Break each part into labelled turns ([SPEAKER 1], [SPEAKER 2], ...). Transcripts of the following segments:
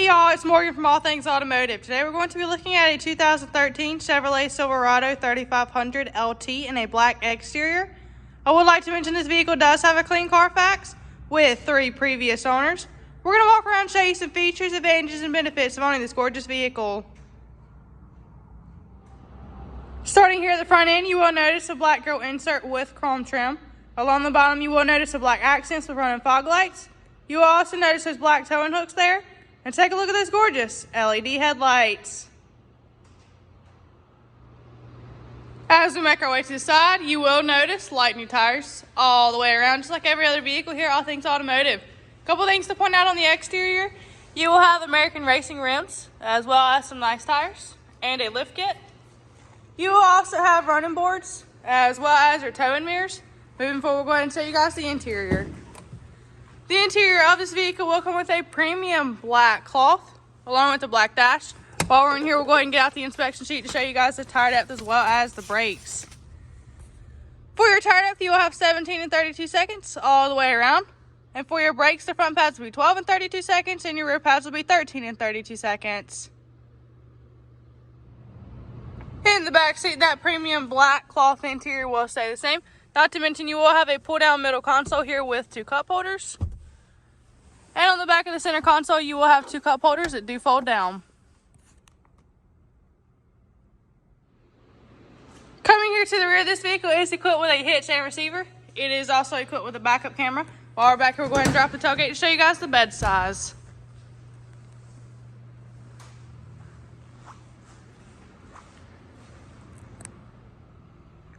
[SPEAKER 1] y'all, it's Morgan from All Things Automotive. Today we're going to be looking at a 2013 Chevrolet Silverado 3500LT in a black exterior. I would like to mention this vehicle does have a clean Carfax with 3 previous owners. We're going to walk around and show you some features, advantages, and benefits of owning this gorgeous vehicle. Starting here at the front end, you will notice a black grille insert with chrome trim. Along the bottom, you will notice the black accents with running fog lights. You will also notice those black towing hooks there. And take a look at those gorgeous LED headlights. As we make our way to the side, you will notice light new tires all the way around, just like every other vehicle here at All Things Automotive. A couple things to point out on the exterior. You will have American racing rims, as well as some nice tires and a lift kit. You will also have running boards, as well as your towing mirrors. Moving forward, we'll go ahead and show you guys the interior. The interior of this vehicle will come with a premium black cloth, along with the black dash. While we're in here, we'll go ahead and get out the inspection sheet to show you guys the tire depth as well as the brakes. For your tire depth, you will have 17 and 32 seconds all the way around. And for your brakes, the front pads will be 12 and 32 seconds, and your rear pads will be 13 and 32 seconds. In the back seat, that premium black cloth interior will stay the same. Not to mention, you will have a pull-down middle console here with 2 cup holders. And on the back of the center console, you will have 2 cup holders that do fold down. Coming here to the rear, this vehicle is equipped with a hitch and receiver. It is also equipped with a backup camera. While we're back here, we'll go ahead and drop the tailgate to show you guys the bed size.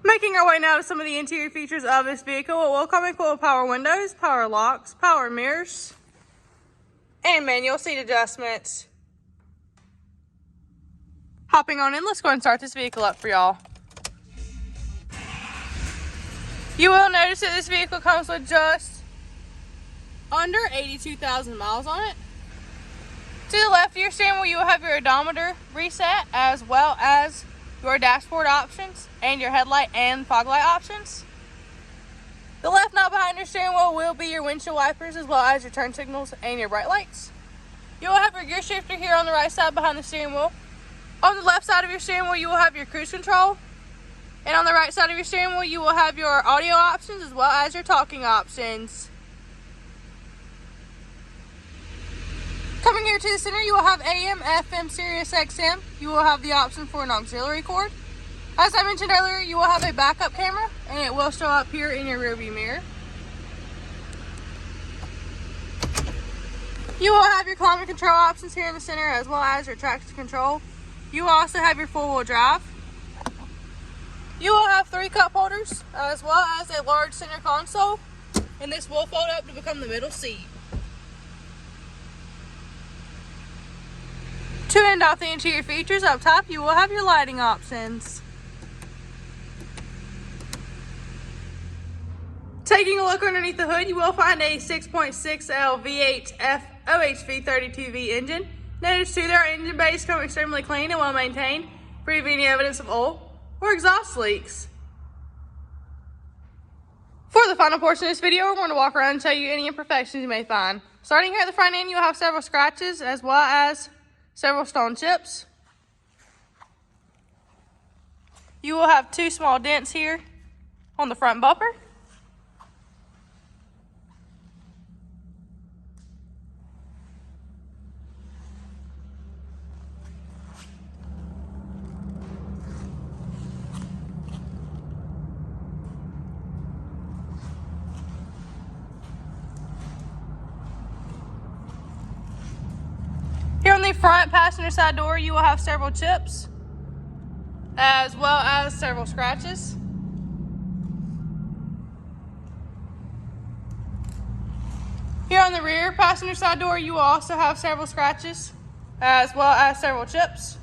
[SPEAKER 1] Making our way now to some of the interior features of this vehicle, it will come equipped with power windows, power locks, power mirrors, and manual seat adjustments. Hopping on in, let's go ahead and start this vehicle up for y'all. You will notice that this vehicle comes with just under 82,000 miles on it. To the left of your steering wheel, you will have your odometer reset, as well as your dashboard options and your headlight and fog light options. The left knob behind your steering wheel will be your windshield wipers, as well as your turn signals and your bright lights. You will have your gear shifter here on the right side behind the steering wheel. On the left side of your steering wheel, you will have your cruise control. And on the right side of your steering wheel, you will have your audio options as well as your talking options. Coming here to the center, you will have AM, FM, SiriusXM. You will have the option for an auxiliary cord. As I mentioned earlier, you will have a backup camera, and it will show up here in your rearview mirror. You will have your climate control options here in the center, as well as your traction control. You will also have your four-wheel drive. You will have 3 cup holders, as well as a large center console, and this will fold up to become the middle seat. To end off the interior features, up top, you will have your lighting options. Taking a look underneath the hood, you will find a 6.6L V8 OHV 32V engine. Notice too, their engine bays come extremely clean and well maintained, free of any evidence of oil or exhaust leaks. For the final portion of this video, we're going to walk around and show you any imperfections you may find. Starting here at the front end, you'll have several scratches as well as several stone chips. You will have 2 small dents here on the front bumper. Here on the front passenger side door, you will have several chips, as well as several scratches. Here on the rear passenger side door, you will also have several scratches, as well as several chips.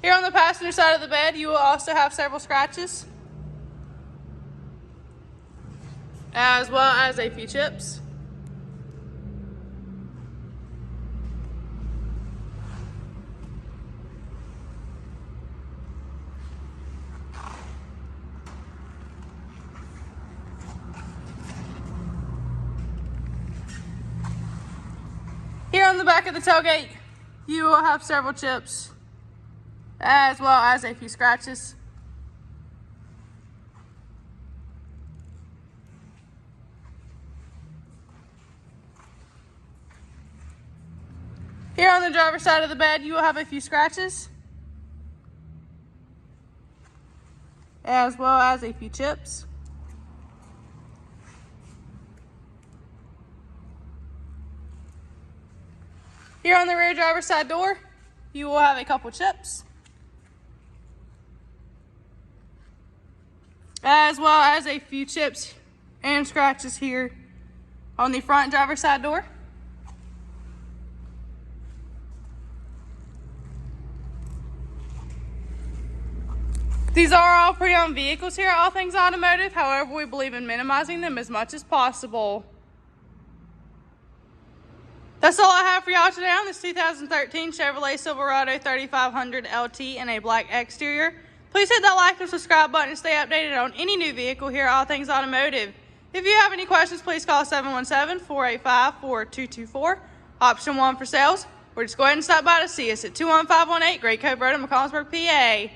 [SPEAKER 1] Here on the passenger side of the bed, you will also have several scratches, as well as a few chips. the back of the tailgate, you will have several chips, as well as a few scratches. Here on the driver's side of the bed, you will have a few scratches, as well as a few chips. Here on the rear driver's side door, you will have a couple chips, as well as a few chips and scratches here on the front driver's side door. These are all pre-owned vehicles here at All Things Automotive. However, we believe in minimizing them as much as possible. That's all I have for y'all today on this 2013 Chevrolet Silverado 3500LT in a black exterior. Please hit that like and subscribe button to stay updated on any new vehicle here at All Things Automotive. If you have any questions, please call 717-485-4224, option 1 for sales, or just go ahead and stop by to see us at 21518 Great Cove Road in McCollumsburg, PA.